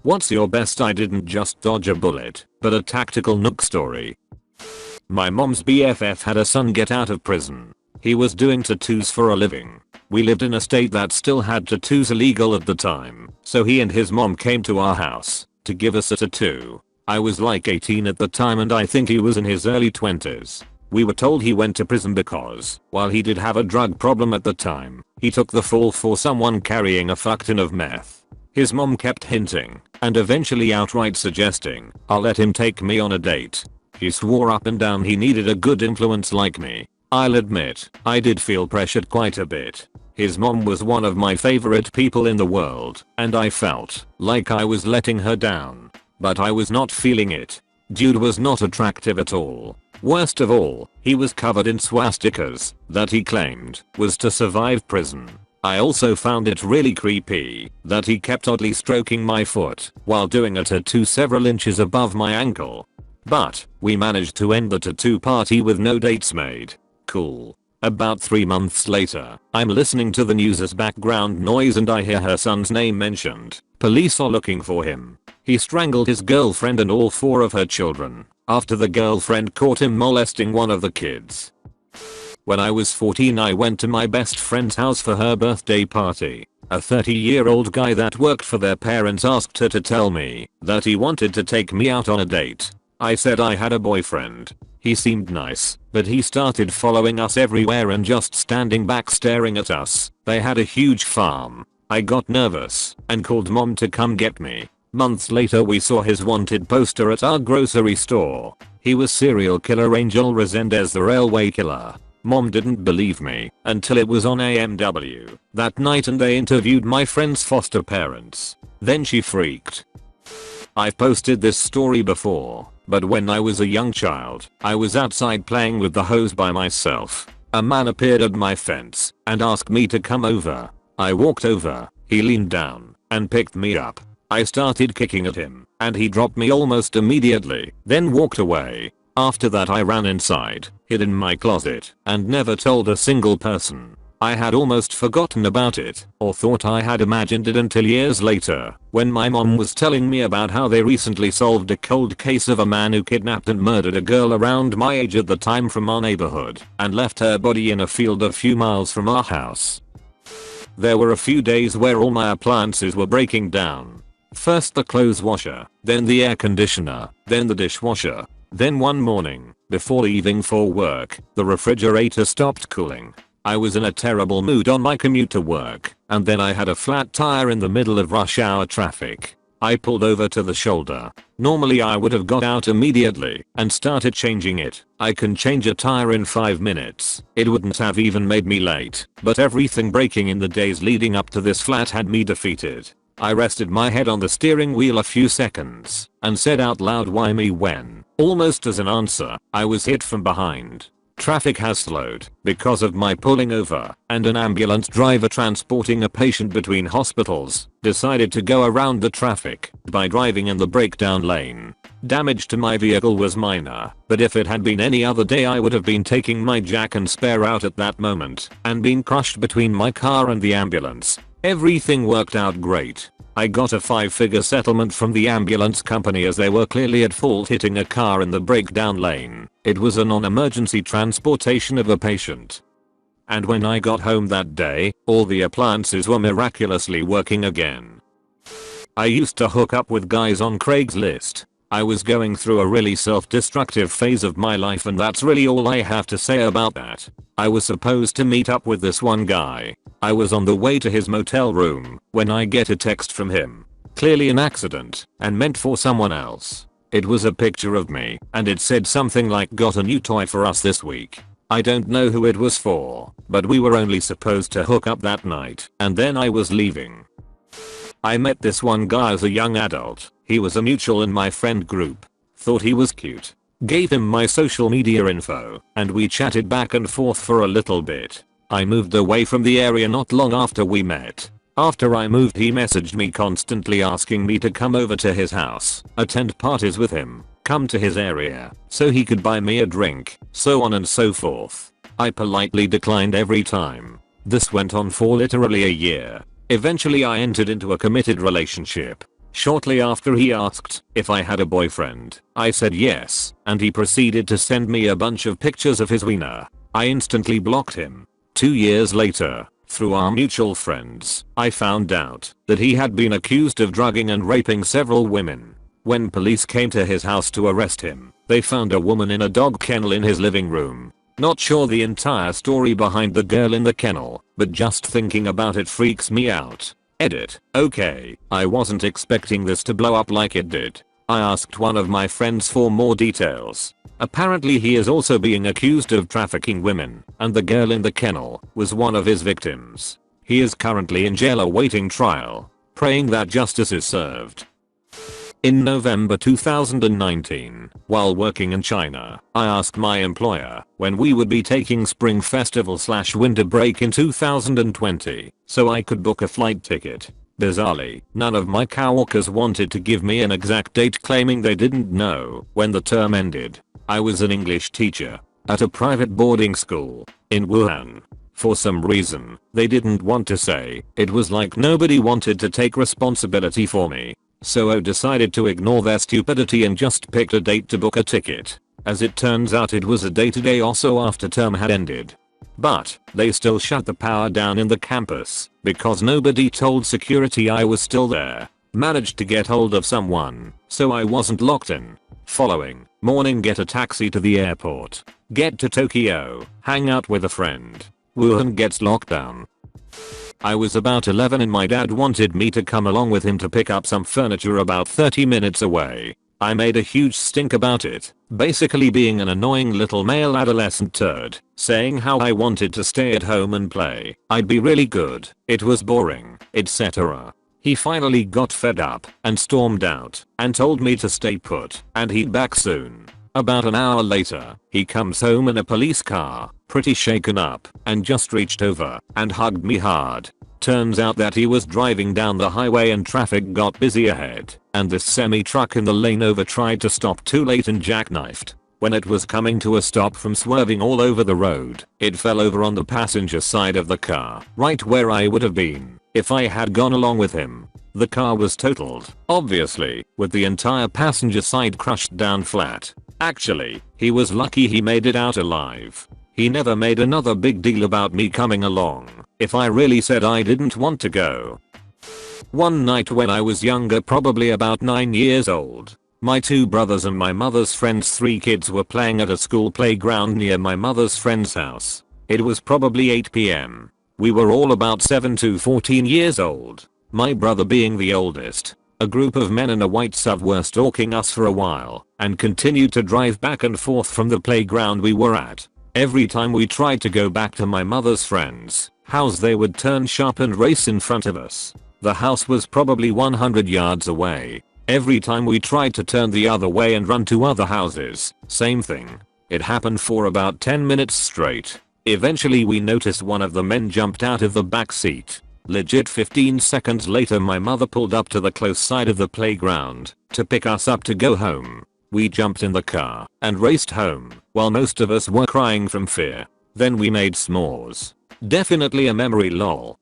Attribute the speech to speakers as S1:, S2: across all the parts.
S1: What's your best I didn't just dodge a bullet, but a tactical Nuke story? My mom's BFF had a son get out of prison. He was doing tattoos for a living. We lived in a state that still had tattoos illegal at the time, so he and his mom came to our house to give us a tattoo. I was like 18 at the time and I think he was in his early 20s. We were told he went to prison because, while he did have a drug problem at the time, he took the fall for someone carrying a fuck ton of meth. His mom kept hinting, and eventually outright suggesting, I'll let him take me on a date. He swore up and down he needed a good influence like me. I'll admit, I did feel pressured quite a bit. His mom was one of my favorite people in the world, and I felt like I was letting her down. But I was not feeling it. Dude was not attractive at all. Worst of all, he was covered in swastikas that he claimed was to survive prison. I also found it really creepy that he kept oddly stroking my foot while doing a tattoo several inches above my ankle. But we managed to end the tattoo party with no dates made. Cool. About 3 months later, I'm listening to the news as background noise and I hear her son's name mentioned. Police are looking for him. He strangled his girlfriend and all 4 of her children after the girlfriend caught him molesting one of the kids. When I was 14 I went to my best friend's house for her birthday party. A 30-year-old guy that worked for their parents asked her to tell me that he wanted to take me out on a date. I said I had a boyfriend. He seemed nice, but he started following us everywhere and just standing back staring at us. They had a huge farm. I got nervous and called mom to come get me. Months later we saw his wanted poster at our grocery store. He was serial killer Angel Resendez, the railway killer. Mom didn't believe me until it was on AMW that night and they interviewed my friend's foster parents. Then she freaked. I've posted this story before, but when I was a young child, I was outside playing with the hose by myself. A man appeared at my fence and asked me to come over. I walked over, he leaned down and picked me up. I started kicking at him, and he dropped me almost immediately, then walked away. After that I ran inside, hid in my closet, and never told a single person. I had almost forgotten about it, or thought I had imagined it until years later, when my mom was telling me about how they recently solved a cold case of a man who kidnapped and murdered a girl around my age at the time from our neighborhood, and left her body in a field a few miles from our house. There were a few days where all my appliances were breaking down. First the clothes washer, then the air conditioner, then the dishwasher. Then one morning, before leaving for work, the refrigerator stopped cooling. I was in a terrible mood on my commute to work, and then I had a flat tire in the middle of rush hour traffic. I pulled over to the shoulder. Normally I would have got out immediately and started changing it. I can change a tire in 5 minutes. It wouldn't have even made me late, but everything breaking in the days leading up to this flat had me defeated. I rested my head on the steering wheel a few seconds and said out loud, "Why me?" when, almost as an answer, I was hit from behind. Traffic has slowed because of my pulling over, and an ambulance driver transporting a patient between hospitals decided to go around the traffic by driving in the breakdown lane. Damage to my vehicle was minor, but if it had been any other day I would have been taking my jack and spare out at that moment and been crushed between my car and the ambulance. Everything worked out great. I got a 5-figure settlement from the ambulance company as they were clearly at fault hitting a car in the breakdown lane. It was a non-emergency transportation of a patient. And when I got home that day, all the appliances were miraculously working again. I used to hook up with guys on Craigslist. I was going through a really self-destructive phase of my life, and that's really all I have to say about that. I was supposed to meet up with this one guy. I was on the way to his motel room when I get a text from him. Clearly an accident and meant for someone else. It was a picture of me and it said something like, "Got a new toy for us this week." I don't know who it was for, but we were only supposed to hook up that night and then I was leaving. I met this one guy as a young adult. He was a mutual in my friend group. Thought he was cute. Gave him my social media info and we chatted back and forth for a little bit. I moved away from the area not long after we met. After I moved he messaged me constantly asking me to come over to his house, attend parties with him, come to his area so he could buy me a drink, so on and so forth. I politely declined every time. This went on for literally a year. Eventually I entered into a committed relationship. Shortly after he asked if I had a boyfriend. I said yes, and he proceeded to send me a bunch of pictures of his wiener. I instantly blocked him. 2 years later, through our mutual friends, I found out that he had been accused of drugging and raping several women. When police came to his house to arrest him, they found a woman in a dog kennel in his living room. Not sure the entire story behind the girl in the kennel, but just thinking about it freaks me out. Edit. Okay, I wasn't expecting this to blow up like it did. I asked one of my friends for more details. Apparently he is also being accused of trafficking women, and the girl in the kennel was one of his victims. He is currently in jail awaiting trial, praying that justice is served. In November 2019, while working in China, I asked my employer when we would be taking spring festival/winter break in 2020 so I could book a flight ticket. Bizarrely, none of my coworkers wanted to give me an exact date, claiming they didn't know when the term ended. I was an English teacher at a private boarding school in Wuhan. For some reason, they didn't want to say. It was like nobody wanted to take responsibility for me. So I decided to ignore their stupidity and just picked a date to book a ticket. As it turns out, it was a day or so after term had ended. But they still shut the power down in the campus because nobody told security I was still there. Managed to get hold of someone, so I wasn't locked in. Following morning, get a taxi to the airport. Get to Tokyo, hang out with a friend. Wuhan gets locked down. I was about 11 and my dad wanted me to come along with him to pick up some furniture about 30 minutes away. I made a huge stink about it, basically being an annoying little male adolescent turd, saying how I wanted to stay at home and play. I'd be really good, it was boring, etc. He finally got fed up and stormed out and told me to stay put and he'd back soon. About an hour later, he comes home in a police car, pretty shaken up, and just reached over and hugged me hard. Turns out that he was driving down the highway and traffic got busy ahead, and this semi-truck in the lane over tried to stop too late and jackknifed. When it was coming to a stop from swerving all over the road, it fell over on the passenger side of the car, right where I would have been if I had gone along with him. The car was totaled, obviously, with the entire passenger side crushed down flat. Actually, he was lucky he made it out alive. He never made another big deal about me coming along if I really said I didn't want to go. One night when I was younger, probably about 9 years old, my 2 brothers and my mother's friend's 3 kids were playing at a school playground near my mother's friend's house. It was probably 8 PM. We were all about 7 to 14 years old, my brother being the oldest. A group of men in a white SUV were stalking us for a while and continued to drive back and forth from the playground we were at. Every time we tried to go back to my mother's friend's house, they would turn sharp and race in front of us. The house was probably 100 yards away. Every time we tried to turn the other way and run to other houses, same thing. It happened for about 10 minutes straight. Eventually we noticed one of the men jumped out of the back seat. Legit 15 seconds later my mother pulled up to the close side of the playground to pick us up to go home. We jumped in the car and raced home while most of us were crying from fear. Then we made s'mores. Definitely a memory, lol.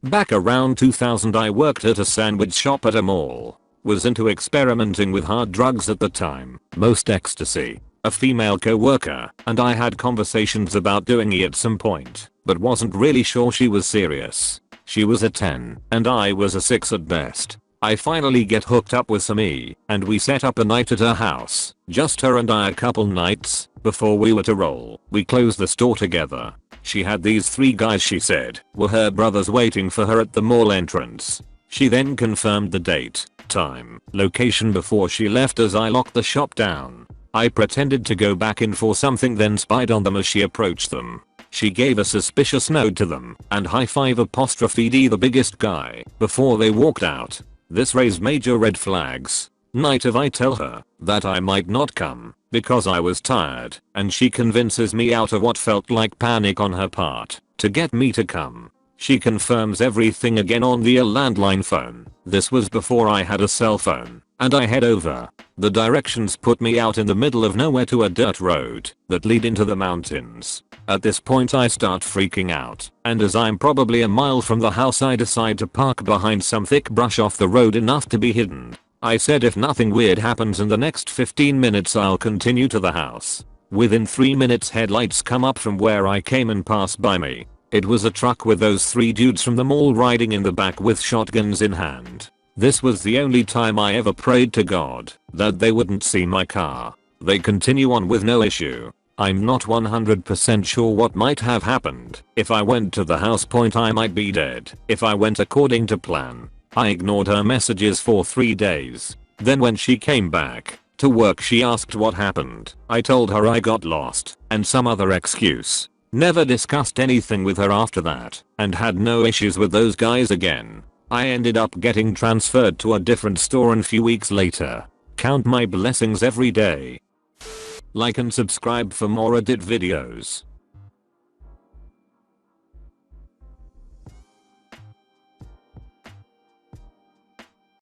S1: Back around 2000 I worked at a sandwich shop at a mall. Was into experimenting with hard drugs at the time, most ecstasy. A female co-worker and I had conversations about doing it at some point, but wasn't really sure she was serious. She was a 10 and I was a 6 at best. I finally get hooked up with some E and we set up a night at her house, just her and I a couple nights before we were to roll. We closed the store together. She had these 3 guys she said were her brothers waiting for her at the mall entrance. She then confirmed the date, time, location before she left as I locked the shop down. I pretended to go back in for something, then spied on them as she approached them. She gave a suspicious nod to them and high five apostrophe D the biggest guy before they walked out. This raised major red flags. Night of, I tell her that I might not come because I was tired, and she convinces me out of what felt like panic on her part to get me to come. She confirms everything again on the landline phone. This was before I had a cell phone, and I head over. The directions put me out in the middle of nowhere to a dirt road that lead into the mountains. At this point I start freaking out, and as I'm probably a mile from the house I decide to park behind some thick brush off the road enough to be hidden. I said if nothing weird happens in the next 15 minutes I'll continue to the house. Within 3 minutes headlights come up from where I came and pass by me. It was a truck with those 3 dudes from the mall riding in the back with shotguns in hand. This was the only time I ever prayed to God that they wouldn't see my car. They continue on with no issue. I'm not 100% sure what might have happened. If I went to the house point I might be dead. If I went according to plan. I ignored her messages for 3 days. Then when she came back to work she asked what happened. I told her I got lost and some other excuse. Never discussed anything with her after that and had no issues with those guys again. I ended up getting transferred to a different store and few weeks later. Count my blessings every day. Like and subscribe for more Reddit videos.